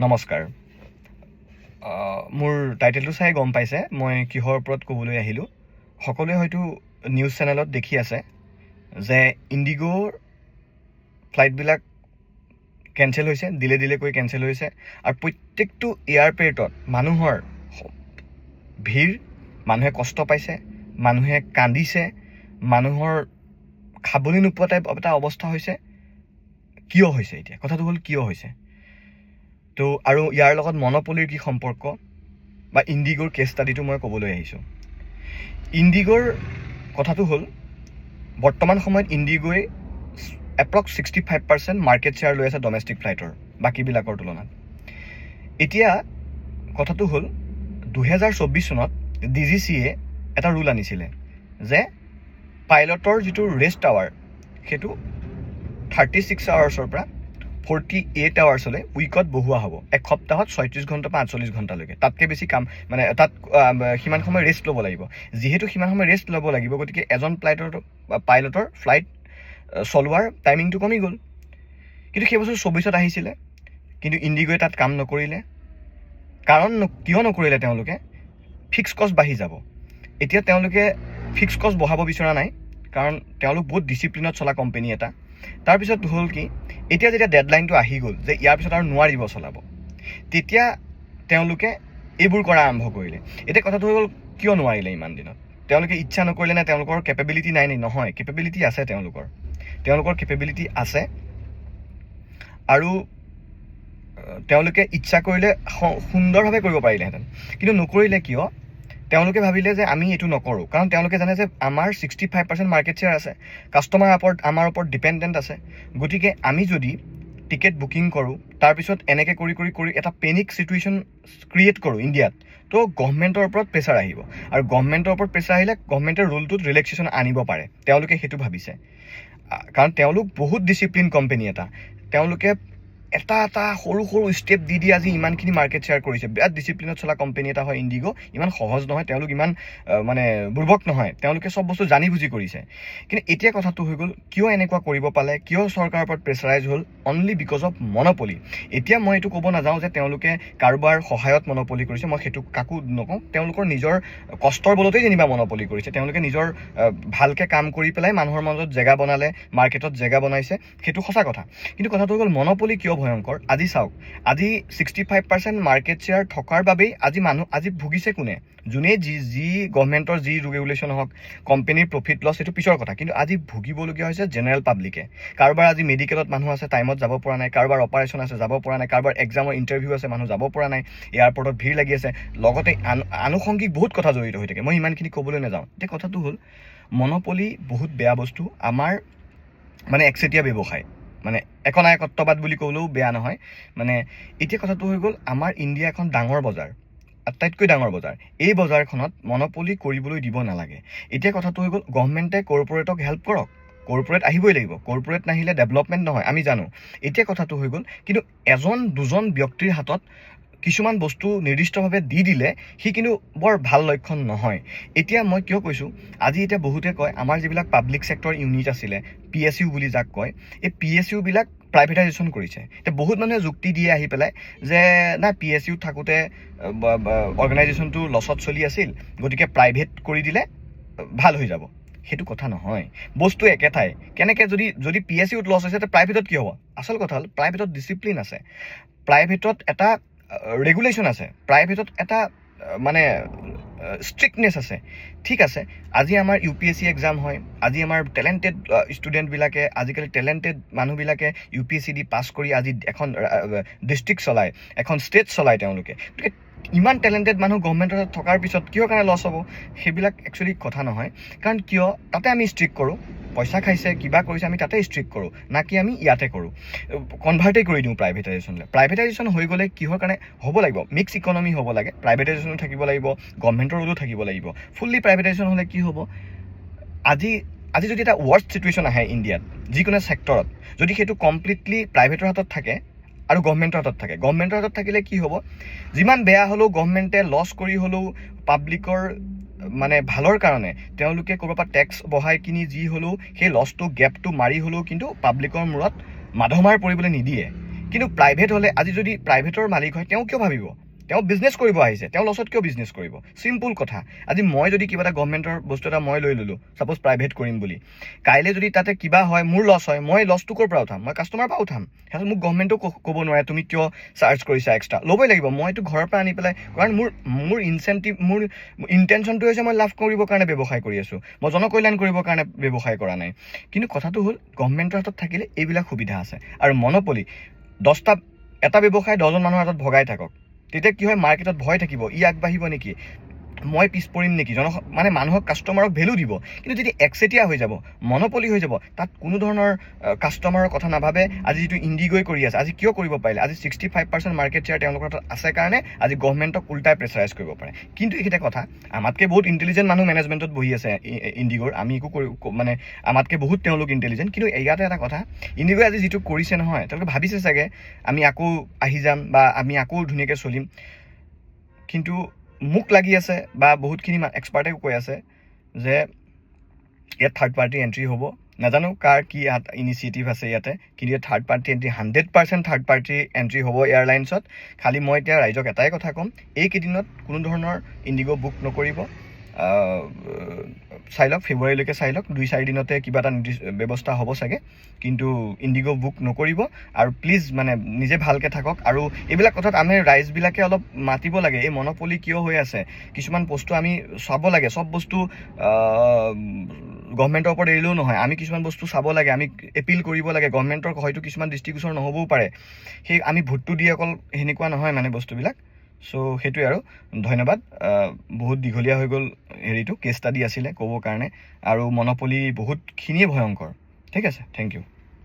নমস্কাৰ। মোৰ টাইটেলটো চাই গম পাইছে মই কিহৰ ওপৰত ক'বলৈ আহিলোঁ। সকলোৱে হয়তো নিউজ চেনেলত দেখি আছে যে ইণ্ডিগ'ৰ ফ্লাইটবিলাক কেঞ্চেল হৈছে, ডিলে কৰি কেঞ্চেল হৈছে, আৰু প্ৰত্যেকটো এয়াৰপৰ্টত মানুহৰ ভিৰ, মানুহে কষ্ট পাইছে, মানুহে কান্দিছে, মানুহৰ খাবলৈ নোপোৱা টাইপ এটা অৱস্থা হৈছে। কিয় হৈছে? এতিয়া কথাটো হ'ল কিয় হৈছে তো, আৰু ইয়াৰ লগত মন'পলিৰ কি সম্পৰ্ক বা ইণ্ডিগ'ৰ কেছ ষ্টাডিটো মই ক'বলৈ আহিছোঁ। ইণ্ডিগ'ৰ কথাটো হ'ল বৰ্তমান সময়ত ইণ্ডিগ'ই এপ্ৰক্স 65% মাৰ্কেট শ্বেয়াৰ লৈ আছে ডমেষ্টিক ফ্লাইটৰ বাকীবিলাকৰ তুলনাত। এতিয়া কথাটো হ'ল 2024 চনত DGCA এটা ৰুল আনিছিলে যে পাইলটৰ যিটো ৰেষ্ট আৱাৰ সেইটো 36 আৱাৰ্ছৰ পৰা 48 আৱাৰ্ছলৈ উইকত বহোৱা হ'ব। এক সপ্তাহত 36 ঘণ্টা বা 48 ঘণ্টালৈকে, তাতকৈ বেছি কাম মানে তাত সিমান সময় ৰেষ্ট ল'ব লাগিব। যিহেতু সিমান সময় ৰেষ্ট ল'ব লাগিব, গতিকে এজন পাইলটৰ ফ্লাইট চলোৱাৰ টাইমিংটো কমি গ'ল। কিন্তু সেই বছৰ 24ত আহিছিলে, কিন্তু ইণ্ডিগ'ই তাত কাম নকৰিলে। কাৰণ কিয় নকৰিলে? তেওঁলোকে ফিক্স কষ্ট বাঢ়ি যাব। এতিয়া তেওঁলোকে ফিক্স কষ্ট বঢ়াব বিচৰা নাই, কাৰণ তেওঁলোক বহুত ডিচিপ্লিনত চলা কোম্পানী এটা। তাৰপিছত হ'ল কি, এতিয়া যেতিয়া ডেডলাইনটো আহি গ'ল যে ইয়াৰ পিছত আৰু নোৱাৰিব চলাব, তেতিয়া তেওঁলোকে এইবোৰ কৰা আৰম্ভ কৰিলে। এতিয়া কথাটো হৈ গ'ল, কিয় নোৱাৰিলে ইমান দিনত? তেওঁলোকে ইচ্ছা নকৰিলে নে তেওঁলোকৰ কেপেবিলিটি নাই নে? নহয়, কেপেবিলিটি আছে তেওঁলোকৰ কেপেবিলিটি আছে, আৰু তেওঁলোকে ইচ্ছা কৰিলে সুন্দৰভাৱে কৰিব পাৰিলেহেঁতেন। কিন্তু নকৰিলে কিয়? তেওঁলোকে ভাবিলে যে আমি এইটো নকৰোঁ, কাৰণ তেওঁলোকে জানে যে আমাৰ 65% মাৰ্কেট শ্বেয়াৰ আছে, কাষ্টমাৰ আমাৰ ওপৰত ডিপেণ্ডেণ্ট আছে। গতিকে আমি যদি টিকেট বুকিং কৰোঁ, তাৰপিছত এনেকৈ কৰি এটা পেনিক চিটুৱেশ্যন ক্ৰিয়েট কৰোঁ ইণ্ডিয়াত, তো গভৰ্ণমেণ্টৰ ওপৰত প্ৰেছাৰ আহিব, আৰু গভৰ্ণমেণ্টৰ ওপৰত প্ৰেছাৰ আহিলে গভৰ্ণমেণ্টৰ ৰুলটোত ৰিলেক্সেশ্যন আনিব পাৰে। তেওঁলোকে সেইটো ভাবিছে, কাৰণ তেওঁলোক বহুত ডিচিপ্লিন কোম্পানী এটা। তেওঁলোকে এটা সৰু ষ্টেপ দি আজি ইমানখিনি মাৰ্কেট শ্বেয়াৰ কৰিছে। বিৰাট ডিচিপ্লিনত চলা কোম্পানী এটা হয় ইণ্ডিগ'। ইমান সহজ নহয়, তেওঁলোক ইমান বুৰ্বক নহয়, তেওঁলোকে চব বস্তু জানি বুজি কৰিছে। কিন্তু এতিয়া কথাটো হৈ গ'ল, কিয় এনেকুৱা কৰিব পালে? কিয় চৰকাৰৰ ওপৰত প্ৰেছাৰাইজ হ'ল? Only because of monopoly. এতিয়া মই এইটো ক'ব নাযাওঁ যে তেওঁলোকে কাৰোবাৰ সহায়ত মন'পলি কৰিছে, মই সেইটো কাকো নকওঁ। তেওঁলোকৰ নিজৰ কষ্টৰ বলতেই যেনিবা মন'পলি কৰিছে। তেওঁলোকে নিজৰ ভালকৈ কাম কৰি পেলাই মানুহৰ মাজত জেগা বনালে, মাৰ্কেটত জেগা বনাইছে, সেইটো সঁচা কথা। কিন্তু কথাটো হৈ গ'ল, মন'পলি কিয় ভয়ংকৰ? আজি চাওক, আজি 65% মাৰ্কেট শ্বেয়াৰ থকাৰ বাবেই আজি ভুগিছে কোনে? যোনে যি গভৰ্ণমেণ্টৰ যি ৰেগুলেশ্যন হওক, কোম্পানীৰ প্ৰফিট লছ, সেইটো পিছৰ কথা। কিন্তু আজি ভুগিবলগীয়া হৈছে জেনেৰেল পাব্লিকে। কাৰোবাৰ আজি মেডিকেলত মানুহ আছে, টাইমত যাব পৰা নাই, কাৰোবাৰ অপাৰেশ্যন আছে, যাব পৰা নাই, কাৰোবাৰ এক্সামৰ ইণ্টাৰভিউ আছে, মানুহ যাব পৰা নাই, এয়াৰপৰ্টত ভিৰ লাগি আছে, লগতে আনুষংগিক বহুত কথা জড়িত হৈ থাকে। মই ইমানখিনি ক'বলৈ নাযাওঁ। এতিয়া কথাটো হ'ল, মন'পলি বহুত বেয়া বস্তু। আমাৰ একচেটীয়া ব্যৱসায়, একনায়কত্ববাদ বুলি ক'লেও বেয়া নহয়। এতিয়া কথাটো হৈ গ'ল, আমাৰ ইণ্ডিয়া এখন ডাঙৰ বজাৰ, আটাইতকৈ ডাঙৰ বজাৰ। এই বজাৰখনত মন'পলি কৰিবলৈ দিব নালাগে। এতিয়া কথাটো হৈ গ'ল, গভৰ্ণমেণ্টে কৰ্পৰেটক হেল্প কৰক, কৰ্পৰেট আহিবই লাগিব, কৰ্পৰেট নাহিলে ডেভেলপমেণ্ট নহয়, আমি জানো। এতিয়া কথাটো হৈ গ'ল, কিন্তু এজন দুজন ব্যক্তিৰ হাতত কিছুমান বস্তু নিৰ্দিষ্টভাৱে দি দিলে সি কিন্তু বৰ ভাল লক্ষণ নহয়। এতিয়া মই কিয় কৈছোঁ, আজি এতিয়া বহুতে কয় আমাৰ যিবিলাক পাব্লিক ছেক্টৰ ইউনিট আছিলে, PSU বুলি যাক কয়, এই PSU বিলাক প্ৰাইভেটাইজেশ্যন কৰিছে। এতিয়া বহুত মানুহে যুক্তি দিয়ে আহি পেলাই যে নাই, PSU থাকোঁতে অৰ্গেনাইজেশ্যনটো লছত চলি আছিল, গতিকে প্ৰাইভেট কৰি দিলে ভাল হৈ যাব। সেইটো কথা নহয়, বস্তু একেটাই। কেনেকৈ যদি PSUত লছ হৈছে, প্ৰাইভেটত কি হ'ব? আচল কথা হ'ল, প্ৰাইভেটত ডিচিপ্লিন আছে, প্ৰাইভেটত এটা ৰেগুলেশ্যন আছে, প্ৰাইভেটত এটা ষ্ট্ৰিক্টনেছ আছে। ঠিক আছে, আজি আমাৰ UPSC এক্সাম হয়, আজি আমাৰ টেলেণ্টেড ষ্টুডেণ্টবিলাকে, আজিকালি টেলেণ্টেড মানুহবিলাকে UPSC দি পাছ কৰি আজি এখন ডিষ্ট্ৰিক্ট চলায়, এখন ষ্টেট চলায় তেওঁলোকে। গতিকে ইমান টেলেণ্টেড মানুহ গভৰ্ণমেণ্টত থকাৰ পিছত কিয় কাৰণে লছ হ'ব? সেইবিলাক একচুৱেলি কথা নহয়। কাৰণ কিয় তাতে আমি ষ্ট্ৰিক্ট কৰোঁ, পইচা খাইছে, কিবা কৰিছে, আমি তাতে ষ্ট্ৰিক্ট কৰোঁ, নাকি আমি ইয়াতে কৰোঁ, কনভাৰ্টেই কৰি দিওঁ প্ৰাইভেটাইজেশ্যনলৈ। প্ৰাইভেটাইজেশ্যন হৈ গ'লে কিহৰ কাৰণে হ'ব লাগিব? মিক্স ইকনমি হ'ব লাগে, প্ৰাইভেটাইজেশ্যনো থাকিব লাগিব, গভৰ্ণমেণ্টৰ ৰুলো থাকিব লাগিব। ফুল্লি প্ৰাইভেটাইজেশ্যন হ'লে কি হ'ব? আজি যদি এটা ৱৰ্ষ্ট চিটুৱেশ্যন আহে ইণ্ডিয়াত, যিকোনো ছেক্টৰত, যদি সেইটো কমপ্লিটলি প্ৰাইভেটৰ হাতত থাকে আৰু গভৰ্ণমেণ্টৰ হাতত থাকে, গভৰ্ণমেণ্টৰ হাতত থাকিলে কি হ'ব? যিমান বেয়া হ'লেও গভৰ্ণমেণ্টে লছ কৰি হ'লেও পাব্লিকৰ ভালৰ কাৰণে তেওঁলোকে ক'ৰবাৰ পৰা টেক্স বঢ়াই কিনি যি হ'লেও সেই লছটো গেপটো মাৰি হ'লেও কিন্তু পাব্লিকৰ মূৰত মাধমাৰ পৰিবলৈ নিদিয়ে। কিন্তু প্ৰাইভেট হ'লে আজি যদি প্ৰাইভেটৰ মালিক হয় তেওঁ কিয় ভাবিব তেওঁ বিজনেছ কৰিব আহিছে তেওঁ লছত কিয় বিজনেছ কৰিব চিম্পুল কথা আজি মই যদি কিবা এটা গভৰ্ণমেণ্টৰ বস্তু এটা মই লৈ ল'লোঁ ছাপ'জ প্ৰাইভেট কৰিম বুলি কাইলৈ যদি তাতে কিবা হয় মোৰ লছ হয় মই লছটো ক'ৰ পৰা উঠাম মই কাষ্টমাৰৰ পৰা উঠাম সিহঁতে মোক গভৰ্ণমেণ্টেও ক'ব নোৱাৰে তুমি কিয় চাৰ্জ কৰিছা এক্সট্ৰা ল'বই লাগিব মইতো ঘৰৰ পৰা আনি পেলাই কাৰণ মোৰ ইনচেণ্টিভ মোৰ ইণ্টেনশ্যনটো হৈছে মই লাভ কৰিবৰ কাৰণে ব্যৱসায় কৰি আছোঁ মই জনকল্যাণ কৰিবৰ কাৰণে ব্যৱসায় কৰা নাই কিন্তু কথাটো হ'ল গভৰ্ণমেণ্টৰ হাতত থাকিলে এইবিলাক সুবিধা আছে আৰু মন'পলি এটা ব্যৱসায় 10জন মানুহৰ হাতত ভগাই থাকক তেতিয়া কি হয় মাৰ্কেটত ভয় থাকিব ই আগবাঢ়িব নেকি মই পিছ পৰিম নেকি মানে মানুহক কাষ্টমাৰক ভেলু দিব কিন্তু যদি একচেটিয়া হৈ যাব মন'পলি হৈ যাব তাত কোনো ধৰণৰ কাষ্টমাৰৰ কথা নাভাবে আজি যিটো ইণ্ডিগ'ই কৰি আছে আজি কিয় কৰিব পাৰিলে আজি 65% মাৰ্কেট শ্বেয়াৰ তেওঁলোকৰ তাত আছে কাৰণে আজি গভৰ্ণমেণ্টক উল্টাই প্ৰেছাৰাইজ কৰিব পাৰে কিন্তু এইকেইটা কথা আমাতকৈ বহুত ইণ্টেলিজেণ্ট মানুহ মেনেজমেণ্টত বহি আছে ইণ্ডিগ'ৰ আমি একো মানে আমাতকৈ বহুত তেওঁলোক ইণ্টেলিজেণ্ট কিন্তু ইয়াতে এটা কথা ইণ্ডিগ'ই আজি যিটো কৰিছে নহয় তেওঁলোকে ভাবিছে চাগে আমি আকৌ আহি যাম বা আমি আকৌ ধুনীয়াকৈ চলিম কিন্তু মোক লাগি আছে বা বহুতখিনি এক্সপাৰ্টে কৈ আছে যে ইয়াত থাৰ্ড পাৰ্টি এণ্ট্ৰি হ'ব নাজানো কাৰ কি ইনিচিয়েটিভ আছে ইয়াতে কিন্তু ইয়াত third party entry 100% third party entry হ'ব এয়াৰলাইন্সত খালি মই এতিয়া ৰাইজক এটাই কথা ক'ম এইকেইদিনত কোনো ধৰণৰ ইণ্ডিগ' বুক নকৰিব চাই লওক ফেব্ৰুৱাৰীলৈকে চাই লওক 2-4 দিনতে কিবা এটা ব্যৱস্থা হ'ব চাগে কিন্তু ইণ্ডিগ' বুক নকৰিব আৰু প্লিজ মানে নিজে ভালকৈ থাকক আৰু এইবিলাক কথাত আমি ৰাইজবিলাকে অলপ মাতিব লাগে এই মন'পলি কিয় হৈ আছে কিছুমান বস্তু আমি চাব লাগে চব বস্তু গভৰ্ণমেণ্টৰ ওপৰত এৰিলেও নহয় আমি কিছুমান বস্তু চাব লাগে আমি এপিল কৰিব লাগে গভৰ্ণমেণ্টৰ হয়তো কিছুমান দৃষ্টিগোচৰ নহ'বও পাৰে সেই আমি ভোটটো দি অকল সেনেকুৱা নহয় মানে বস্তুবিলাক চ' সেইটোৱে আৰু ধন্যবাদ বহুত দীঘলীয়া হৈ গ'ল হেৰিটো কেছ ষ্টাডি আছিলে ক'বৰ কাৰণে আৰু মন'পলি বহুতখিনিয়ে ভয়ংকৰ ঠিক আছে থেংক ইউ